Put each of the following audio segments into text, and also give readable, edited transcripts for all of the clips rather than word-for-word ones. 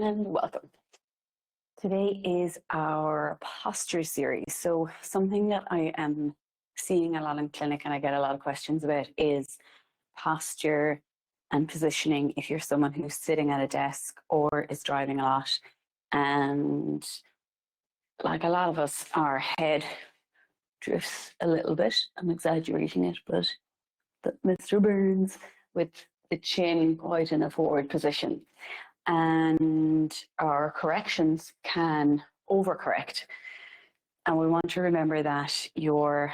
and welcome. Today is our posture series. So something that I am seeing a lot in clinic and I get a lot of questions about is posture and positioning if you're someone who's sitting at a desk or is driving a lot. And like a lot of us, our head drifts a little bit. I'm exaggerating it, but Mr. Burns with the chin quite in a forward position. And our corrections can overcorrect. And we want to remember that your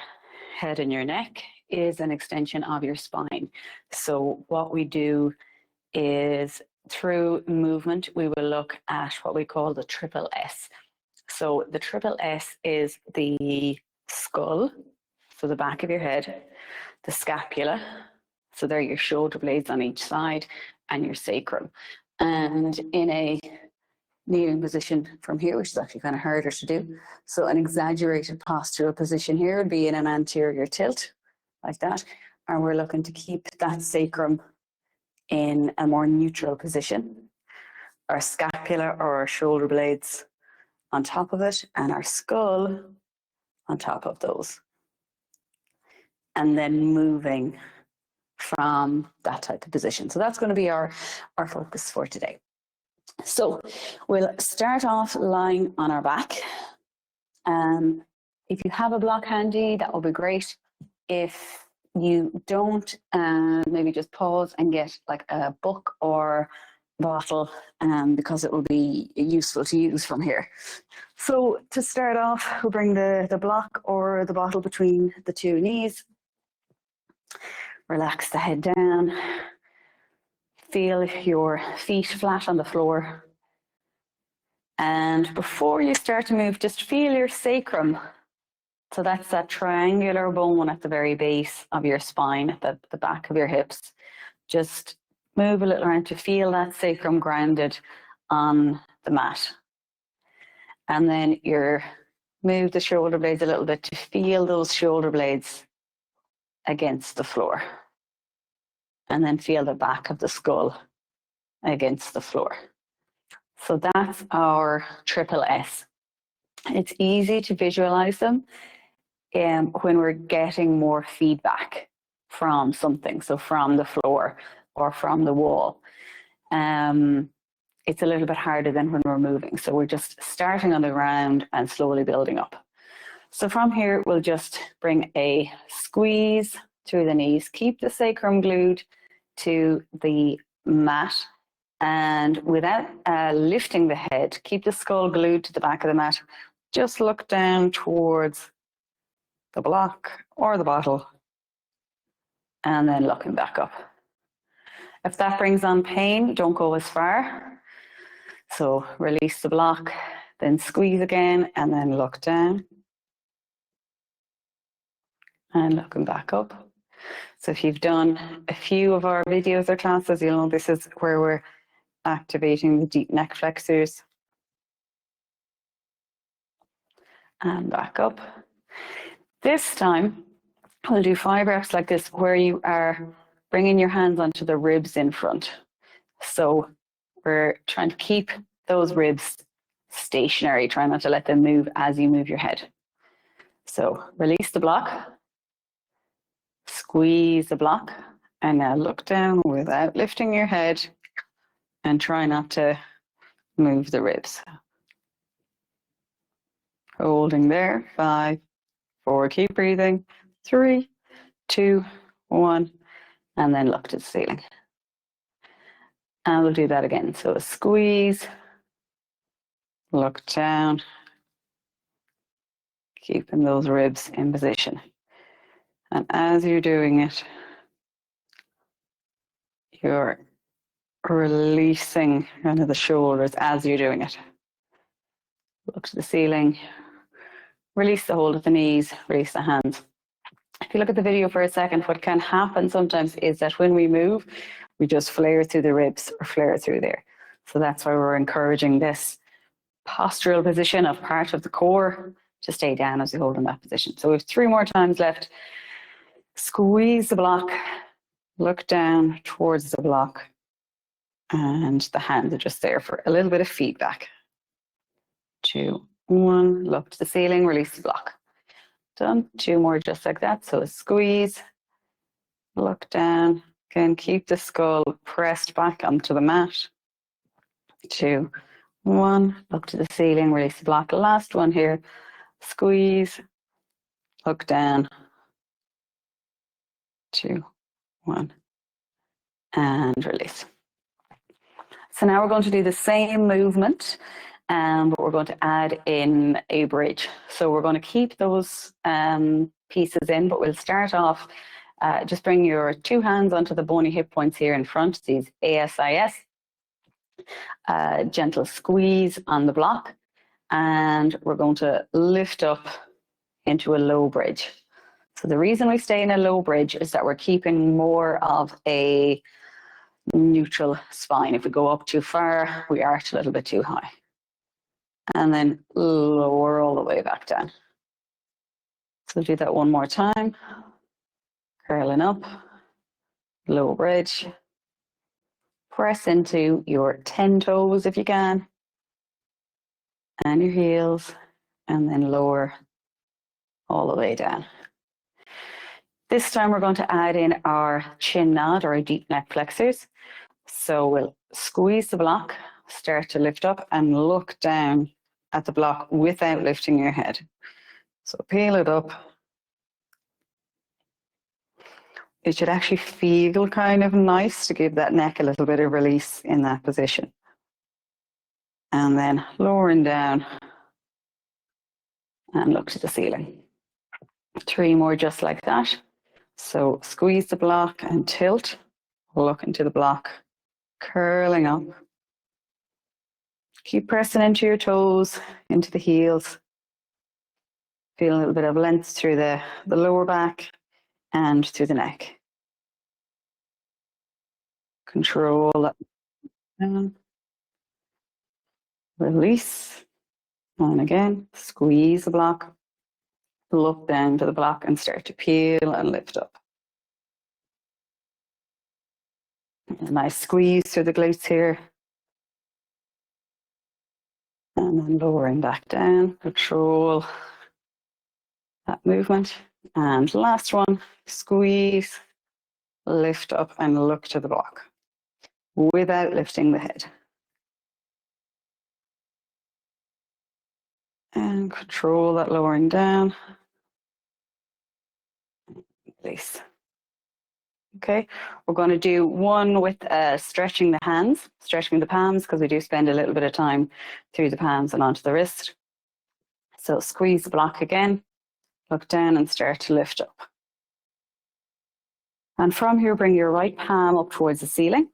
head and your neck is an extension of your spine. So what we do is through movement, we will look at what we call the triple S. So the triple S is the skull, so the back of your head, the scapula, so they're your shoulder blades on each side, and your sacrum. And in a kneeling position from here, which is actually kind of harder to do. So an exaggerated postural position here would be in an anterior tilt, like that. And we're looking to keep that sacrum in a more neutral position. Our scapula or our shoulder blades on top of it, and our skull on top of those. And then moving from that type of position. So that's going to be our focus for today. So we'll start off lying on our back. If you have a block handy, that will be great. If you don't, maybe just pause and get like a book or bottle, because it will be useful to use from here. So to start off, we'll bring the block or the bottle between the two knees. Relax the head down. Feel your feet flat on the floor. And before you start to move, just feel your sacrum. So that's that triangular bone at the very base of your spine, at the back of your hips. Just move a little around to feel that sacrum grounded on the mat. And then move the shoulder blades a little bit to feel those shoulder blades against the floor. And then feel the back of the skull against the floor. So that's our triple S. It's easy to visualize them when we're getting more feedback from something, so from the floor or from the wall. It's a little bit harder than when we're moving. So we're just starting on the ground and slowly building up. So from here, we'll just bring a squeeze through the knees. Keep the sacrum glued to the mat, and without lifting the head, keep the skull glued to the back of the mat. Just look down towards the block or the bottle, and then looking back up. If that brings on pain, don't go as far. So release the block, then squeeze again, and then look down. And looking back up. So if you've done a few of our videos or classes, you'll know this is where we're activating the deep neck flexors. And back up. This time, we'll do 5 reps like this, where you are bringing your hands onto the ribs in front. So we're trying to keep those ribs stationary, try not to let them move as you move your head. So release the block. Squeeze the block, and now look down without lifting your head and try not to move the ribs. Holding there, 5, 4, keep breathing, 3, 2, 1, and then look to the ceiling. And we'll do that again. So a squeeze, look down, keeping those ribs in position. And as you're doing it, you're releasing kind of the shoulders as you're doing it. Look to the ceiling, release the hold of the knees, release the hands. If you look at the video for a second, what can happen sometimes is that when we move, we just flare through the ribs or flare through there. So that's why we're encouraging this postural position of part of the core to stay down as we hold in that position. So we have 3 more times left. Squeeze the block, look down towards the block, And the hands are just there for a little bit of feedback. 2, 1, look to the ceiling, release the block. Done. 2 more just like that. So squeeze, look down. Again, keep the skull pressed back onto the mat. 2, 1, look to the ceiling, release the block. Last one here. Squeeze, look down. 2, 1, and release. So now we're going to do the same movement, but we're going to add in a bridge. So we're going to keep those pieces in, but we'll start off, just bring your 2 hands onto the bony hip points here in front, these ASIS. Gentle squeeze on the block, and we're going to lift up into a low bridge. So the reason we stay in a low bridge is that we're keeping more of a neutral spine. If we go up too far, we arch a little bit too high. And then lower all the way back down. So do that one more time. Curling up, low bridge. Press into your 10 toes if you can, and your heels, and then lower all the way down. This time we're going to add in our chin nod or our deep neck flexors. So we'll squeeze the block, start to lift up and look down at the block without lifting your head. So peel it up. It should actually feel kind of nice to give that neck a little bit of release in that position. And then lowering down and look to the ceiling. 3 more just like that. So squeeze the block and tilt, look into the block, curling up. Keep pressing into your toes, into the heels. Feel a little bit of length through the lower back and through the neck. Control that down. Release. And again, squeeze the block. Look down to the block and start to peel and lift up. A nice squeeze through the glutes here. And then lowering back down. Control that movement. And last one, squeeze, lift up and look to the block without lifting the head. And control that lowering down. Release. Okay, we're going to do one with stretching the hands, stretching the palms, because we do spend a little bit of time through the palms and onto the wrist. So squeeze the block again, look down and start to lift up. And from here, bring your right palm up towards the ceiling.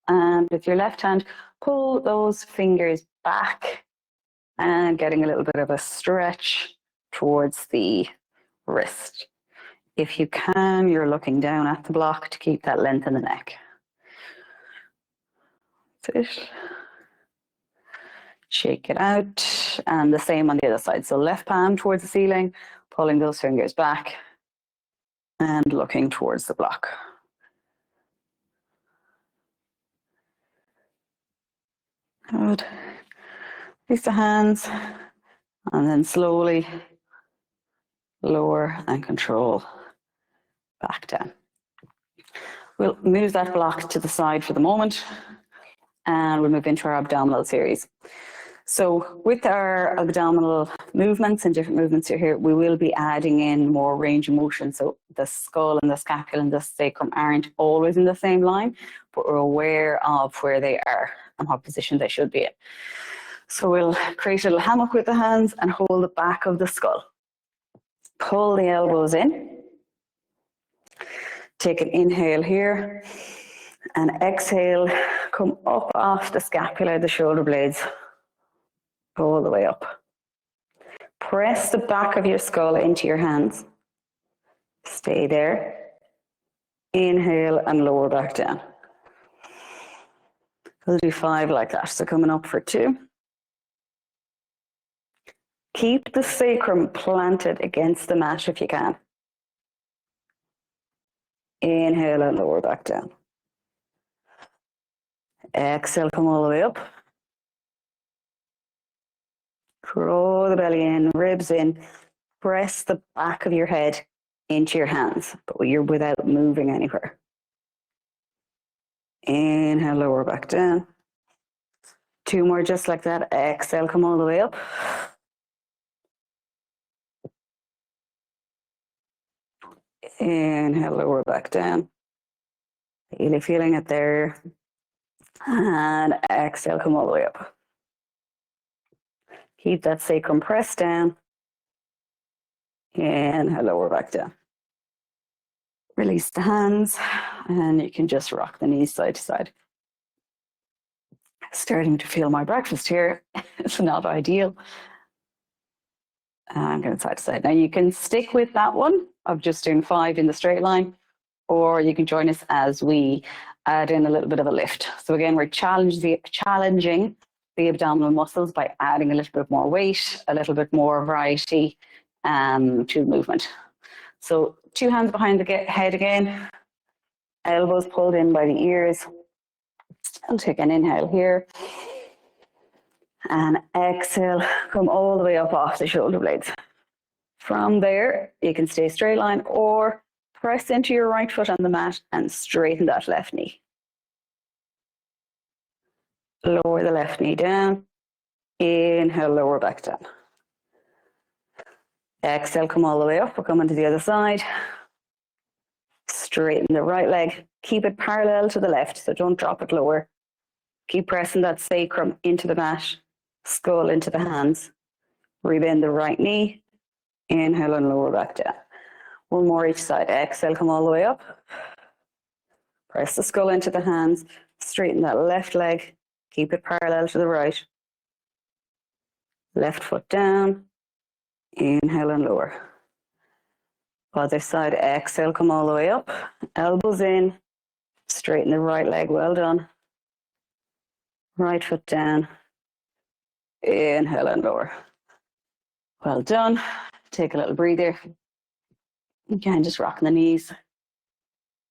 And with your left hand, pull those fingers back and getting a little bit of a stretch towards the wrist. If you can, you're looking down at the block to keep that length in the neck. That's it. Shake it out. And the same on the other side. So left palm towards the ceiling, pulling those fingers back and looking towards the block. Good. Release the hands and then slowly lower and control back down. We'll move that block to the side for the moment and we'll move into our abdominal series. So with our abdominal movements and different movements here, we will be adding in more range of motion. So the skull and the scapula and the sacrum aren't always in the same line, but we're aware of where they are and what position they should be in. So we'll create a little hammock with the hands and hold the back of the skull. Pull the elbows in. Take an inhale here and exhale, come up off the scapula, the shoulder blades, all the way up. Press the back of your skull into your hands. Stay there. Inhale and lower back down. We'll do 5 like that. So coming up for 2. Keep the sacrum planted against the mat if you can. Inhale and lower back down. Exhale, come all the way up. Draw the belly in, ribs in. Press the back of your head into your hands, but you're without moving anywhere. Inhale, lower back down. 2 more just like that. Exhale, come all the way up. Inhale, lower back down. Really feeling it there. And exhale, come all the way up. Keep that sacrum pressed down. Inhale, lower back down. Release the hands, and you can just rock the knees side to side. Starting to feel my breakfast here. It's not ideal. I'm going side to side. Now you can stick with that one of just doing 5 in the straight line, or you can join us as we add in a little bit of a lift. So again, we're challenging the abdominal muscles by adding a little bit more weight, a little bit more variety to the movement. So 2 hands behind the head again, elbows pulled in by the ears. I'll take an inhale here. And exhale, come all the way up off the shoulder blades. From there, you can stay straight line or press into your right foot on the mat and straighten that left knee. Lower the left knee down. Inhale, lower back down. Exhale, come all the way up. We're coming to the other side. Straighten the right leg. Keep it parallel to the left, so don't drop it lower. Keep pressing that sacrum into the mat, skull into the hands. Rebend the right knee. Inhale and lower back down. 1 more each side. Exhale, come all the way up. Press the skull into the hands. Straighten that left leg. Keep it parallel to the right. Left foot down. Inhale and lower. Other side. Exhale, come all the way up. Elbows in. Straighten the right leg. Well done. Right foot down. Inhale and lower. Well done. Take a little breather. Again, just rocking the knees.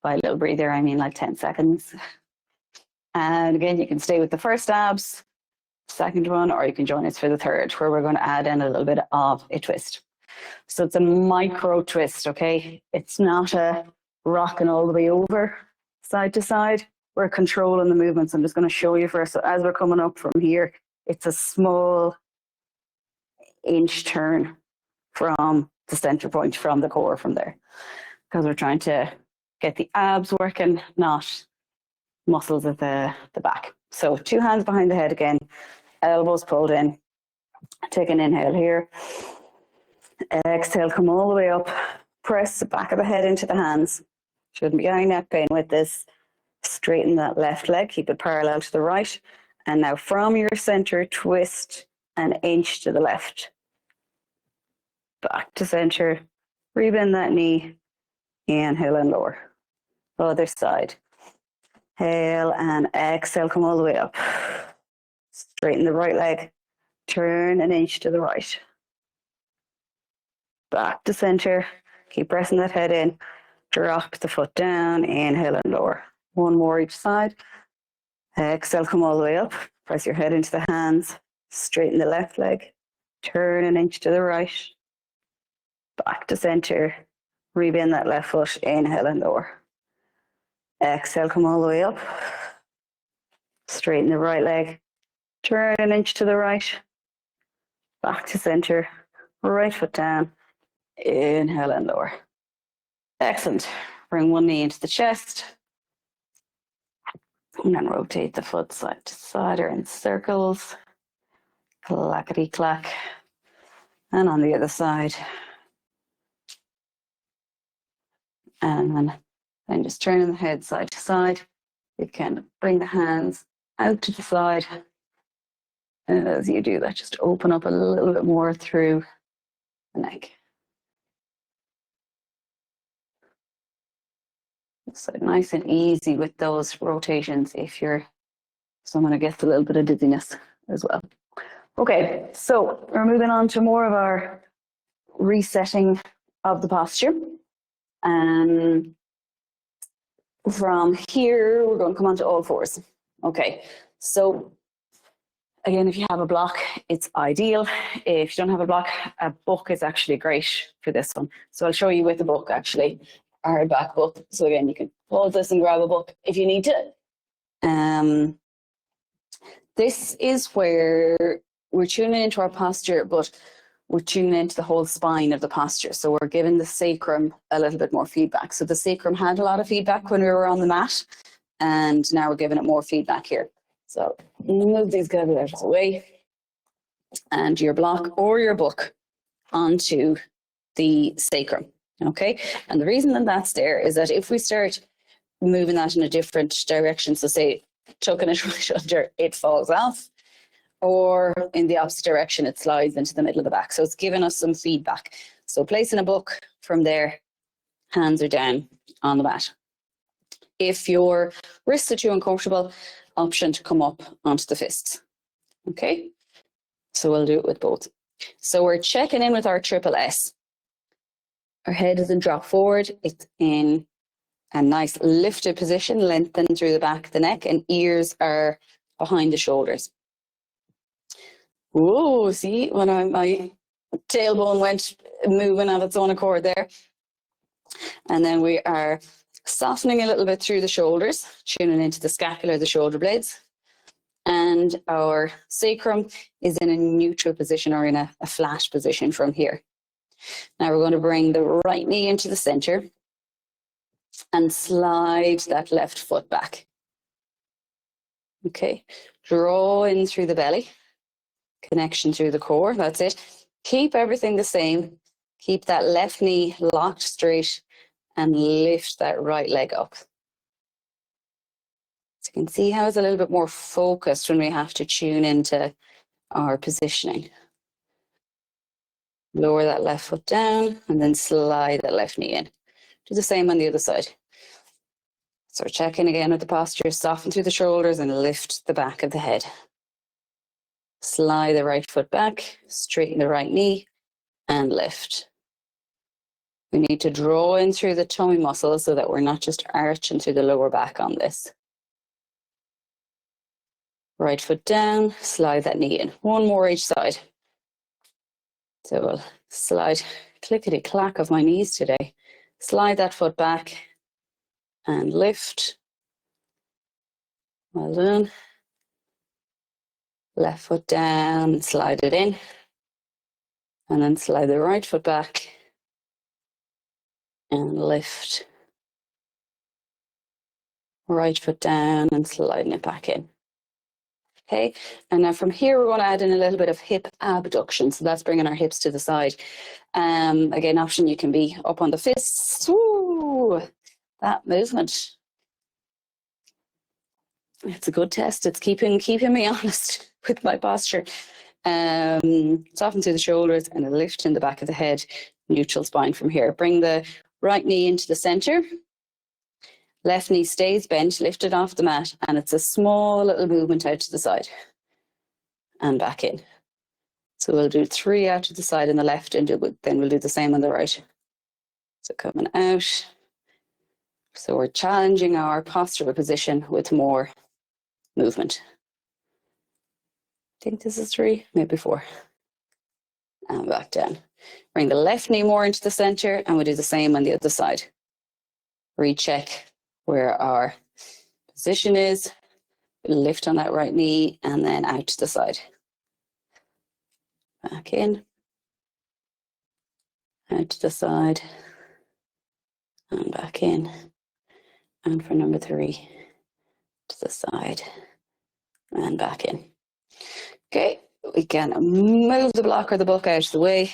By a little breather, I mean like 10 seconds. And again, you can stay with the first abs, second one, or you can join us for the third, where we're going to add in a little bit of a twist. So it's a micro twist, okay? It's not a rocking all the way over side to side. We're controlling the movements. I'm just going to show you first. So as we're coming up from here, it's a small inch turn from the center point, from the core from there. Because we're trying to get the abs working, not muscles at the back. So 2 hands behind the head again, elbows pulled in. Take an inhale here. Exhale, come all the way up. Press the back of the head into the hands. Shouldn't be any neck pain with this. Straighten that left leg, keep it parallel to the right. And now from your center, twist an inch to the left. Back to center. Rebend that knee. Inhale and lower. Other side. Inhale and exhale, come all the way up. Straighten the right leg. Turn an inch to the right. Back to center. Keep pressing that head in. Drop the foot down. Inhale and lower. 1 more each side. Exhale, come all the way up. Press your head into the hands. Straighten the left leg. Turn an inch to the right. Back to center. Rebend that left foot. Inhale and lower. Exhale, come all the way up. Straighten the right leg. Turn an inch to the right. Back to center. Right foot down. Inhale and lower. Excellent. Bring 1 knee into the chest. And then rotate the foot side to side or in circles. Clackety clack. And on the other side. And then just turning the head side to side. You can bring the hands out to the side. And as you do that, just open up a little bit more through the neck. So nice and easy with those rotations if you're someone who gets a little bit of dizziness as well. Okay, so we're moving on to more of our resetting of the posture. And from here, we're going to come on to all fours. Okay, so again, if you have a block, it's ideal. If you don't have a block, a book is actually great for this one. So I'll show you with the book, actually, a hardback book. So again, you can pause this and grab a book if you need to. This is where we're tuning into our posture, but we're tuning into the whole spine of the posture. So we're giving the sacrum a little bit more feedback. So the sacrum had a lot of feedback when we were on the mat, and now we're giving it more feedback here. So move these guys away and your block or your book onto the sacrum. Okay, and the reason that that's there is that if we start moving that in a different direction, so say tucking it right under, it falls off, or in the opposite direction, it slides into the middle of the back. So it's giving us some feedback. So placing a book from there, hands are down on the mat. If your wrists are too uncomfortable, option to come up onto the fists. Okay, so we'll do it with both. So we're checking in with our triple S. Our head doesn't drop forward, it's in a nice lifted position, lengthened through the back of the neck, and ears are behind the shoulders. Whoa, see, when my tailbone went moving of its own accord there. And then we are softening a little bit through the shoulders, tuning into the scapula, the shoulder blades. And our sacrum is in a neutral position, or in a flat position from here. Now we're going to bring the right knee into the center and slide that left foot back. Okay, draw in through the belly, connection through the core, that's it. Keep everything the same. Keep that left knee locked straight and lift that right leg up. So you can see how it's a little bit more focused when we have to tune into our positioning. Lower that left foot down and then slide that left knee in. Do the same on the other side. So we're checking again with the posture, soften through the shoulders and lift the back of the head. Slide the right foot back, straighten the right knee and lift. We need to draw in through the tummy muscles so that we're not just arching through the lower back on this. Right foot down, slide that knee in. One more each side. So we'll slide, clickety clack of my knees today. Slide that foot back and lift. Well done. Left foot down, slide it in. And then slide the right foot back and lift. Right foot down and sliding it back in. Okay, and now from here we're going to add in a little bit of hip abduction. So that's bringing our hips to the side. Again, option, you can be up on the fists. Ooh, that movement. It's a good test. It's keeping me honest with my posture. Soften through the shoulders and a lift in the back of the head. Neutral spine from here. Bring the right knee into the center. Left knee stays bent, lifted off the mat, and it's a small little movement out to the side and back in. So we'll do 3 out to the side on the left, and then we'll do the same on the right. So coming out. So we're challenging our postural position with more movement. I think this is 3, maybe 4. And back down. Bring the left knee more into the center, and we'll do the same on the other side. Recheck where our position is, lift on that right knee and then out to the side. Back in, out to the side, and back in. And for number 3, to the side and back in. Okay, we can move the block or the book out of the way.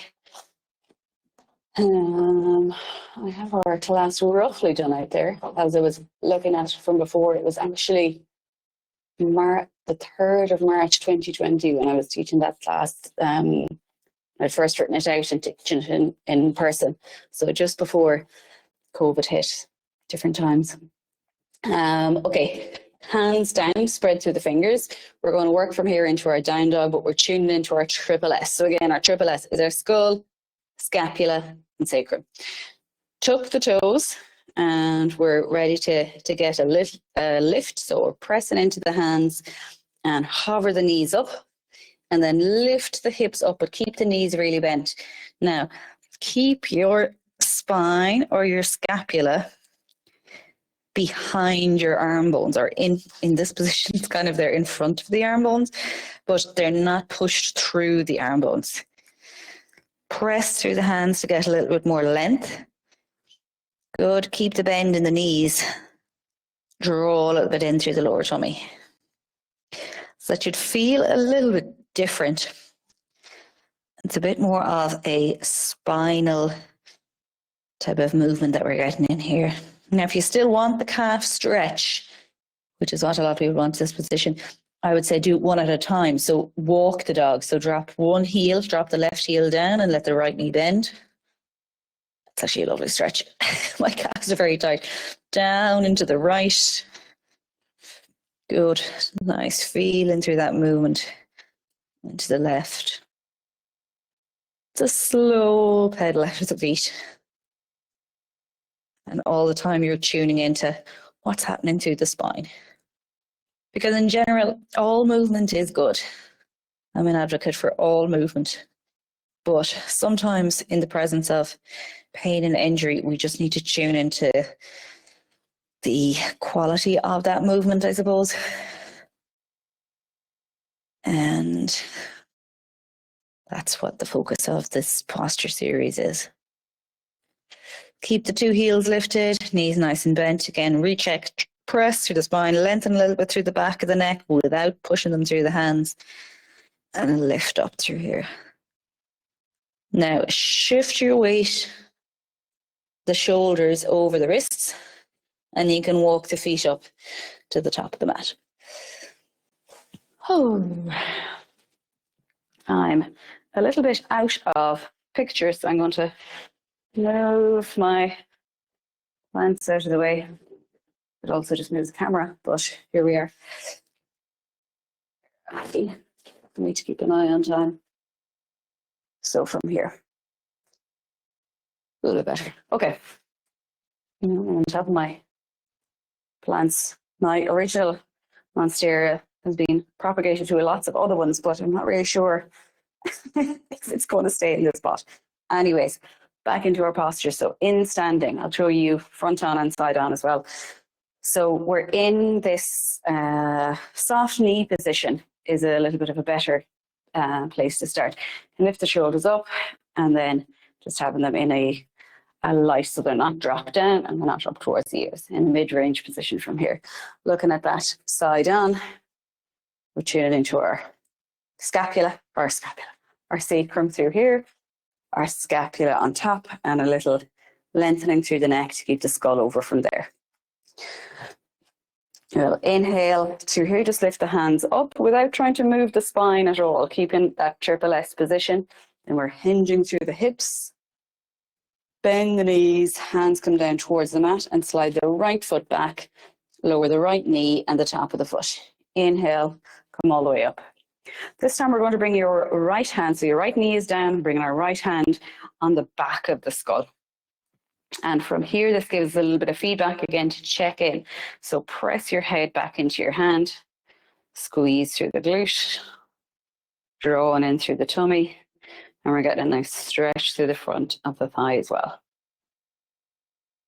I have our class roughly done out there. As I was looking at it from before, it was actually the 3rd of March 2020 when I was teaching that class. I'd first written it out and teaching it in person. So just before COVID hit, different times. Okay, hands down, spread through the fingers. We're going to work from here into our down dog, but we're tuning into our triple S. So again, our triple S is our skull, scapula, and sacrum. Tuck the toes And we're ready to get a lift. So we're pressing into the hands and hover the knees up and then lift the hips up, but keep the knees really bent. Now, keep your spine or your scapula behind your arm bones, or in this position, it's kind of they're in front of the arm bones, but they're not pushed through the arm bones. Press through the hands to get a little bit more length. Good. Keep the bend in the knees. Draw a little bit in through the lower tummy. So that you'd feel a little bit different. It's a bit more of a spinal type of movement that we're getting in here. Now, if you still want the calf stretch, which is what a lot of people want in this position, I would say do it one at a time. So walk the dog. So drop one heel, drop the left heel down and let the right knee bend. It's actually a lovely stretch. My calves are very tight. Down into the right. Good. Nice. Feeling through that movement into the left. It's a slow pedal out of the feet. And all the time you're tuning into what's happening through the spine. Because in general, all movement is good. I'm an advocate for all movement. But sometimes in the presence of pain and injury, we just need to tune into the quality of that movement, I suppose. And that's what the focus of this posture series is. Keep the two heels lifted, knees nice and bent. Again, recheck, press through the spine, lengthen a little bit through the back of the neck without pushing them through the hands, and lift up through here. Now, shift your weight, the shoulders over the wrists, and you can walk the feet up to the top of the mat. Oh, I'm a little bit out of picture, so I'm going to move my plants out of the way. It also just moves the camera, but here we are. I need to keep an eye on time. So from here, a little bit better. Okay. On top of my plants, my original monstera has been propagated to lots of other ones, but I'm not really sure if it's going to stay in this spot. Anyways, back into our posture. So in standing, I'll show you front on and side on as well. So we're in this soft knee position is a little bit of a better place to start. And lift the shoulders up and then just having them in a light so they're not dropped down and they're not up towards the ears, in a mid-range position from here. Looking at that side on, we're tuning into our our sacrum through here, our scapula on top, and a little lengthening through the neck to keep the skull over from there. We'll inhale through here, just lift the hands up without trying to move the spine at all, keeping that triple S position. And we're hinging through the hips. Bend the knees, hands come down towards the mat and slide the right foot back, lower the right knee and the top of the foot. Inhale, come all the way up. This time we're going to bring your right hand, so your right knee is down, bringing our right hand on the back of the skull. And from here, this gives a little bit of feedback again to check in. So press your head back into your hand, squeeze through the glute, drawing in through the tummy, and we're getting a nice stretch through the front of the thigh as well.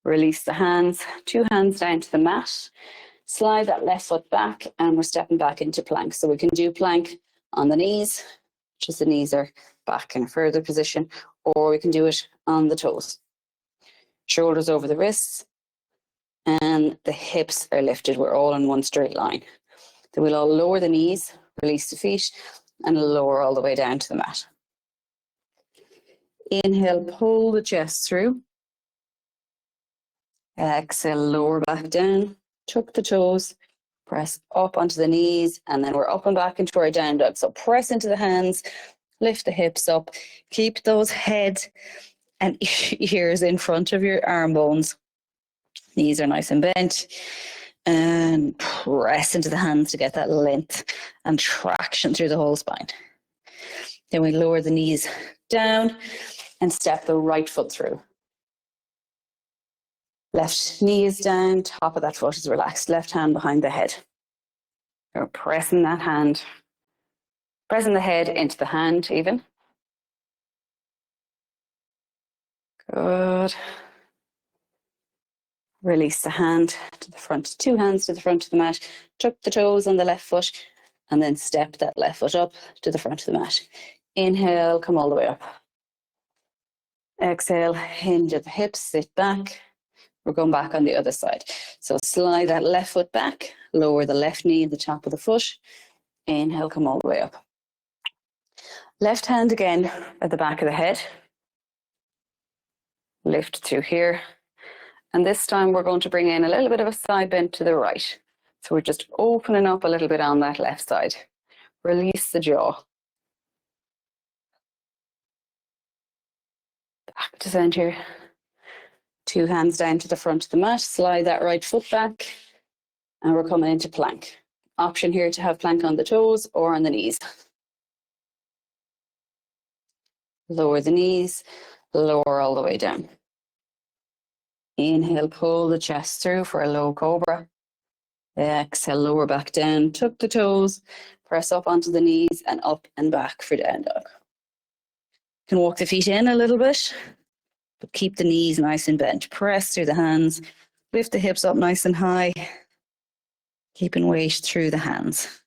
Release the hands, two hands down to the mat, slide that left foot back, and we're stepping back into plank. So we can do plank on the knees, just the knees are back in a further position, or we can do it on the toes. Shoulders over the wrists, and the hips are lifted. We're all in one straight line. Then we'll all lower the knees, release the feet, and lower all the way down to the mat. Inhale, pull the chest through. Exhale, lower back down, tuck the toes, press up onto the knees, and then we're up and back into our down dog. So press into the hands, lift the hips up, keep those head and ears in front of your arm bones. Knees are nice and bent, and press into the hands to get that length and traction through the whole spine. Then we lower the knees down and step the right foot through. Left knee is down, top of that foot is relaxed, left hand behind the head. You're pressing that hand, pressing the head into the hand even. Good. Release the hand to the front, 2 hands to the front of the mat, tuck the toes on the left foot, and then step that left foot up to the front of the mat. Inhale, come all the way up. Exhale, hinge at the hips, sit back. We're going back on the other side. So slide that left foot back, lower the left knee at the top of the foot. Inhale, come all the way up. Left hand again at the back of the head. Lift through here. And this time we're going to bring in a little bit of a side bend to the right. So we're just opening up a little bit on that left side. Release the jaw. Back to center. 2 hands down to the front of the mat. Slide that right foot back. And we're coming into plank. Option here to have plank on the toes or on the knees. Lower the knees. Lower all the way down. Inhale, pull the chest through for a low cobra. Exhale, lower back down. Tuck the toes. Press up onto the knees and up and back for down dog. You can walk the feet in a little bit, but keep the knees nice and bent. Press through the hands. Lift the hips up nice and high. Keeping weight through the hands.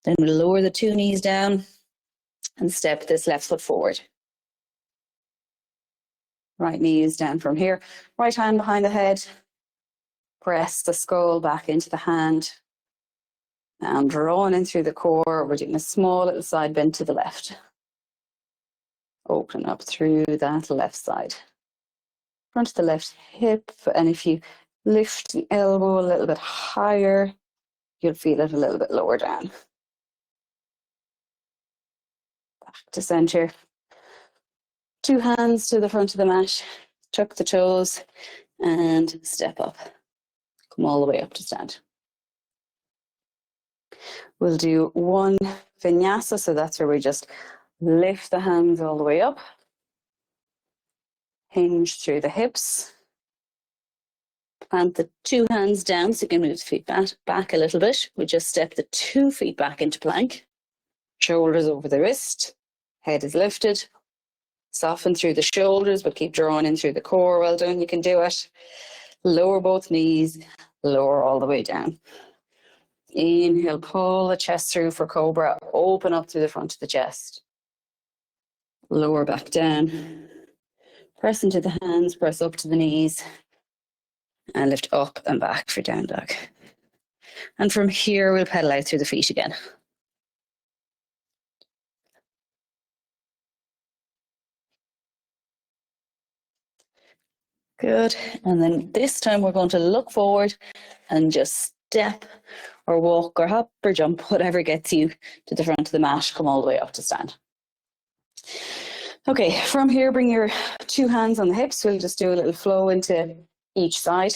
Then we'll lower the 2 knees down and step this left foot forward. Right knee is down from here. Right hand behind the head. Press the skull back into the hand. And drawing in through the core. We're doing a small little side bend to the left. Open up through that left side. Front of the left hip. And if you lift the elbow a little bit higher, you'll feel it a little bit lower down. Back to center. 2 hands to the front of the mat, tuck the toes and step up. Come all the way up to stand. We'll do 1 vinyasa, so that's where we just lift the hands all the way up. Hinge through the hips. Plant the 2 hands down so you can move the feet back a little bit. We just step the 2 feet back into plank. Shoulders over the wrist. Head is lifted. Soften through the shoulders, but keep drawing in through the core. Well done, you can do it. Lower both knees, lower all the way down. Inhale, pull the chest through for cobra. Open up through the front of the chest. Lower back down. Press into the hands, press up to the knees. And lift up and back for down dog. And from here, we'll pedal out through the feet again. Good. And then this time we're going to look forward and just step or walk or hop or jump, whatever gets you to the front of the mat. Come all the way up to stand. Okay, from here, bring your 2 hands on the hips. We'll just do a little flow into each side.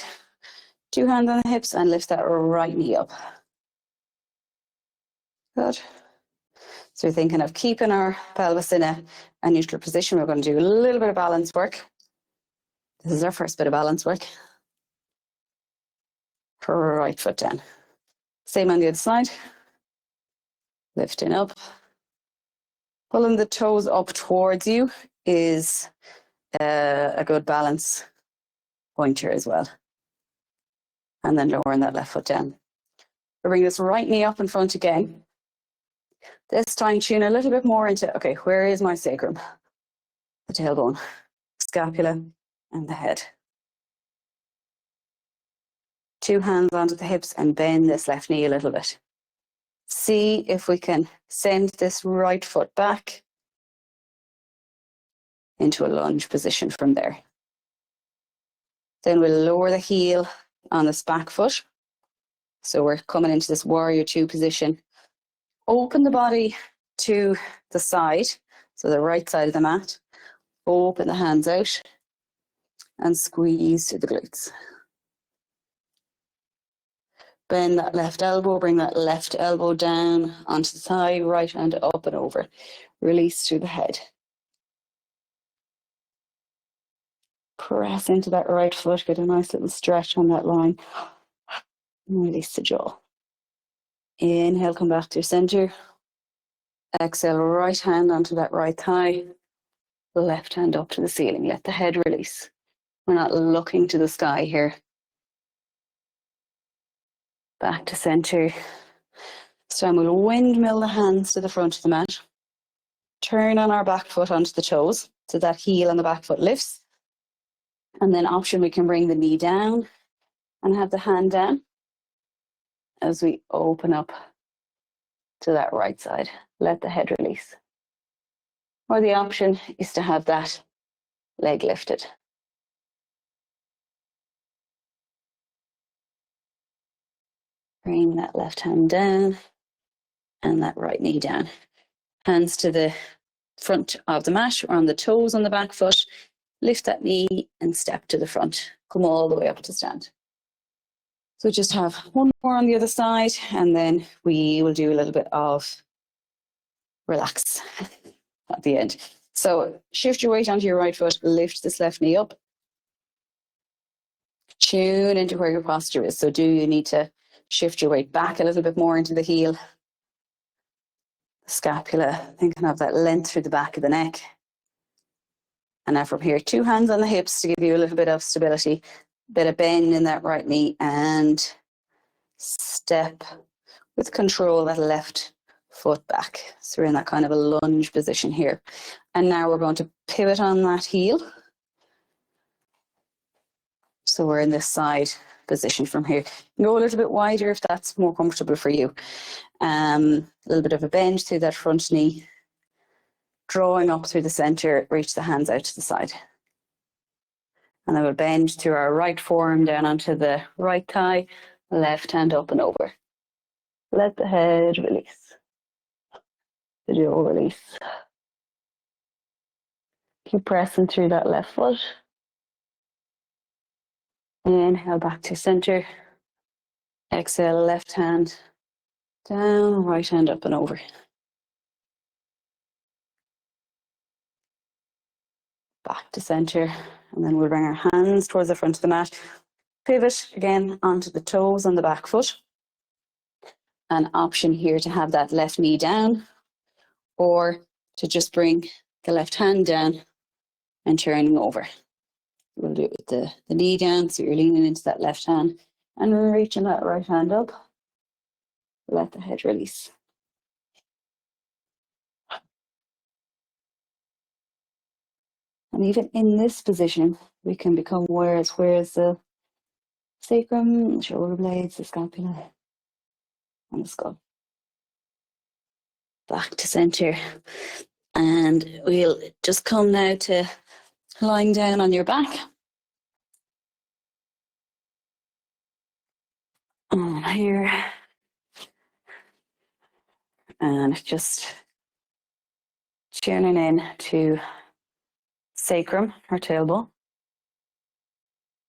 2 hands on the hips and lift that right knee up. Good. So we're thinking of keeping our pelvis in a neutral position. We're going to do a little bit of balance work. This is our first bit of balance work. Right foot down. Same on the other side. Lifting up. Pulling the toes up towards you is a good balance pointer as well. And then lowering that left foot down. We'll bring this right knee up in front again. This time tune a little bit more into, okay, where is my sacrum? The tailbone, scapula, and the head. 2 hands onto the hips and bend this left knee a little bit. See if we can send this right foot back into a lunge position from there. Then we'll lower the heel on this back foot. So we're coming into this warrior 2 position. Open the body to the side, so the right side of the mat. Open the hands out and squeeze through the glutes. Bend that left elbow, bring that left elbow down onto the thigh, right hand up and over. Release through the head. Press into that right foot, get a nice little stretch on that line. And release the jaw. Inhale, come back to your center. Exhale, right hand onto that right thigh. Left hand up to the ceiling. Let the head release. We're not looking to the sky here. Back to center. So then we'll windmill the hands to the front of the mat. Turn on our back foot onto the toes. So that heel on the back foot lifts. And then option, we can bring the knee down and have the hand down as we open up to that right side. Let the head release. Or the option is to have that leg lifted. Bring that left hand down and that right knee down. Hands to the front of the mat or on the toes on the back foot. Lift that knee and step to the front. Come all the way up to stand. So just have one more on the other side and then we will do a little bit of relax at the end. So shift your weight onto your right foot, lift this left knee up. Tune into where your posture is. So do you need to shift your weight back a little bit more into the heel? The scapula, thinking of that length through the back of the neck. And now from here, 2 hands on the hips to give you a little bit of stability. Bit of bend in that right knee and step with control that left foot back. So we're in that kind of a lunge position here. And now we're going to pivot on that heel. So we're in this side position from here. Go a little bit wider if that's more comfortable for you. A little bit of a bend through that front knee. Drawing up through the center, reach the hands out to the side. And then we'll bend through our right forearm down onto the right thigh, left hand up and over. Let the head release. The jaw release. Keep pressing through that left foot. Inhale back to center. Exhale, left hand down, right hand up and over. Back to center. And then we'll bring our hands towards the front of the mat. Pivot again onto the toes on the back foot. An option here to have that left knee down or to just bring the left hand down and turning over. We'll do it with the knee down, so you're leaning into that left hand and reaching that right hand up. Let the head release. And even in this position, we can become aware of where's the sacrum, shoulder blades, the scapula, and the skull. Back to center. And we'll just come now to lying down on your back. On here. And just tuning in to sacrum or tailbone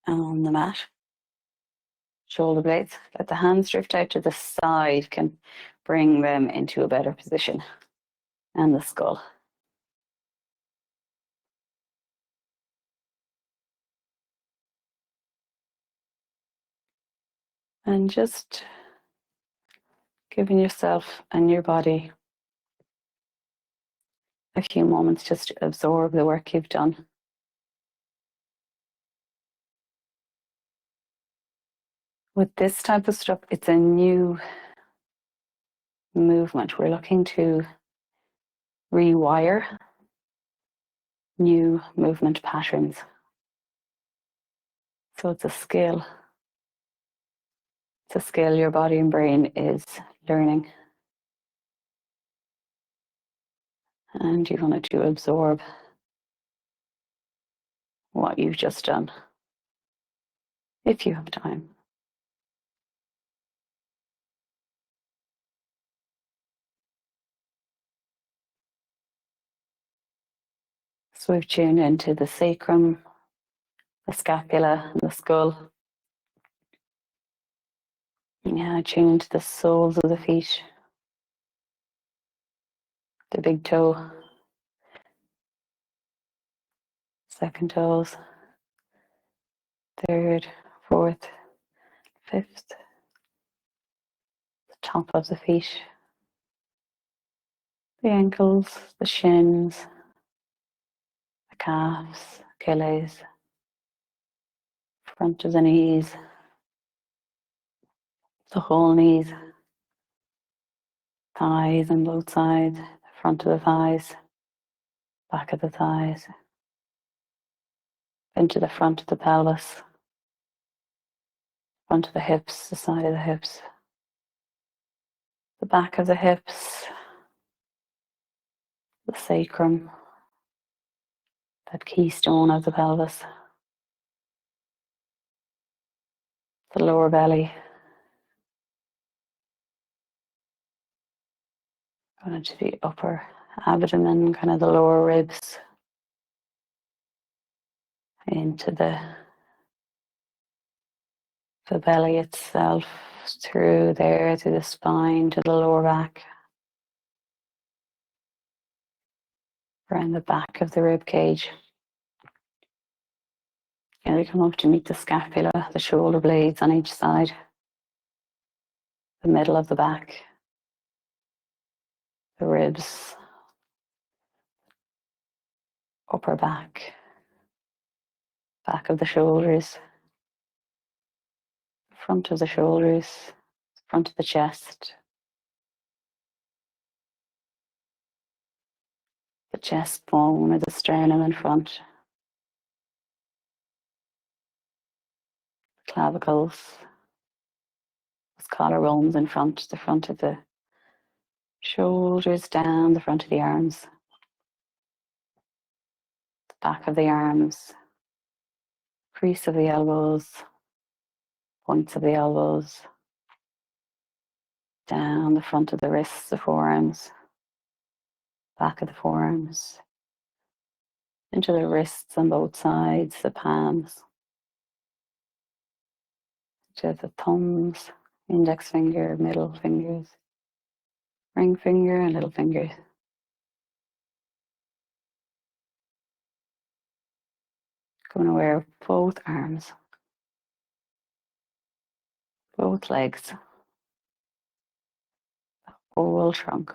on the mat. Shoulder blades. Let the hands drift out to the side, can bring them into a better position. And the skull. And just giving yourself and your body a few moments just to absorb the work you've done. With this type of stuff, it's a new movement. We're looking to rewire new movement patterns. So it's a skill. It's a skill your body and brain is learning. And you want to absorb what you've just done, if you have time. So we've tuned into the sacrum, the scapula, and the skull. Yeah, tune into the soles of the feet, the big toe, second toes, third, fourth, fifth, the top of the feet, the ankles, the shins, the calves, Achilles, front of the knees, the whole knees, thighs on both sides, front of the thighs, back of the thighs, into the front of the pelvis, front of the hips, the side of the hips, the back of the hips, the sacrum, that keystone of the pelvis, the lower belly, going into the upper abdomen, kind of the lower ribs, into the belly itself, through there, through the spine, to the lower back, around the back of the rib cage. And we come up to meet the scapula, the shoulder blades on each side, the middle of the back, the ribs, upper back, back of the shoulders, front of the shoulders, front of the chest, the chest bone or the sternum in front, clavicles, collarbones in front, the front of the shoulders, down the front of the arms, the back of the arms, crease of the elbows, points of the elbows, down the front of the wrists, the forearms, back of the forearms, into the wrists on both sides, the palms, to the thumbs, index finger, middle fingers, ring finger and little finger. Going aware of both arms, both legs, whole trunk,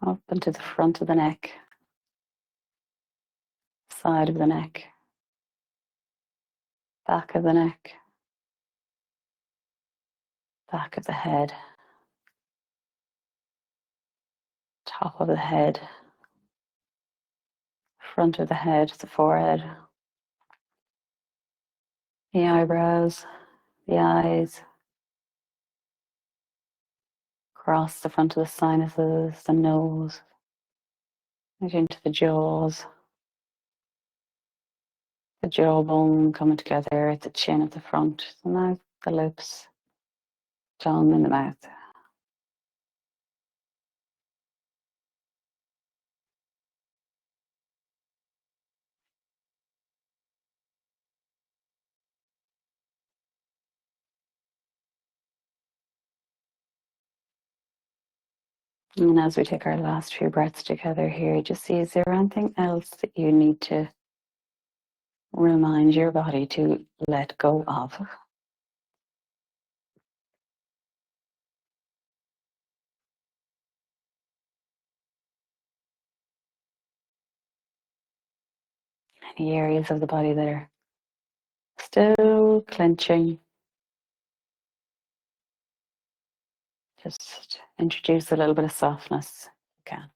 up into the front of the neck, side of the neck, back of the neck, back of the head, top of the head, front of the head, the forehead, the eyebrows, the eyes, across the front of the sinuses, the nose, right into the jaws, the jawbone coming together, the chin at the front, the mouth, the lips, tongue in the mouth. And as we take our last few breaths together here, just see, is there anything else that you need to remind your body to let go of? Any areas of the body that are still clenching? Just introduce a little bit of softness. You can.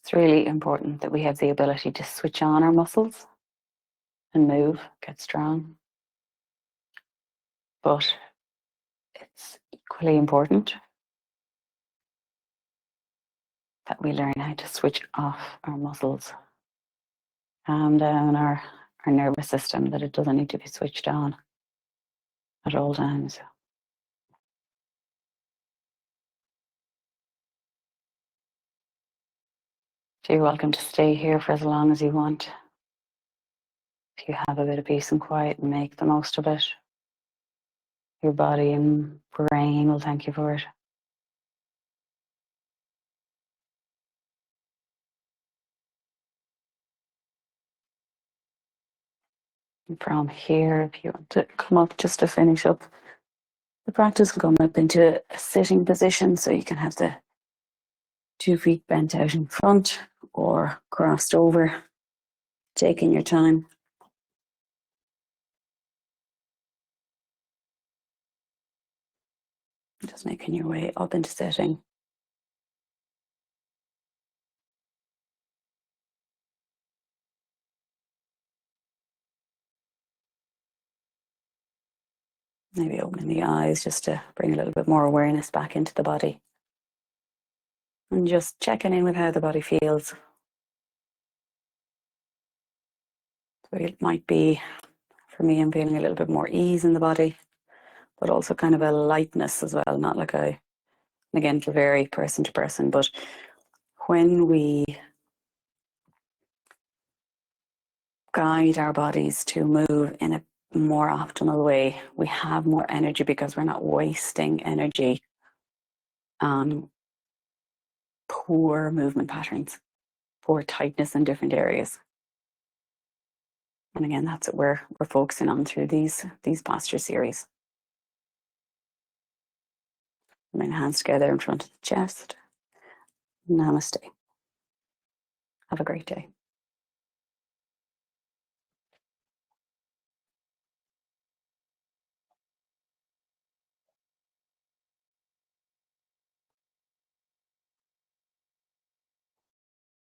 It's really important that we have the ability to switch on our muscles and move, get strong. But it's equally important that we learn how to switch off our muscles, calm down our nervous system, that it doesn't need to be switched on at all times. So you're welcome to stay here for as long as you want. If you have a bit of peace and quiet, make the most of it. Your body and brain will thank you for it. And from here, if you want to come up just to finish up the practice, we'll come up into a sitting position so you can have the 2 feet bent out in front or crossed over, taking your time. Just making your way up into sitting. Maybe opening the eyes just to bring a little bit more awareness back into the body. And just checking in with how the body feels. So it might be, for me, I'm feeling a little bit more ease in the body, but also kind of a lightness as well, not like a, again, it will vary person to person, but when we guide our bodies to move in a more optimal way, we have more energy because we're not wasting energy on poor movement patterns, poor tightness in different areas. And again, that's what we're focusing on through these posture series. Bring hands together in front of the chest. Namaste. Have a great day.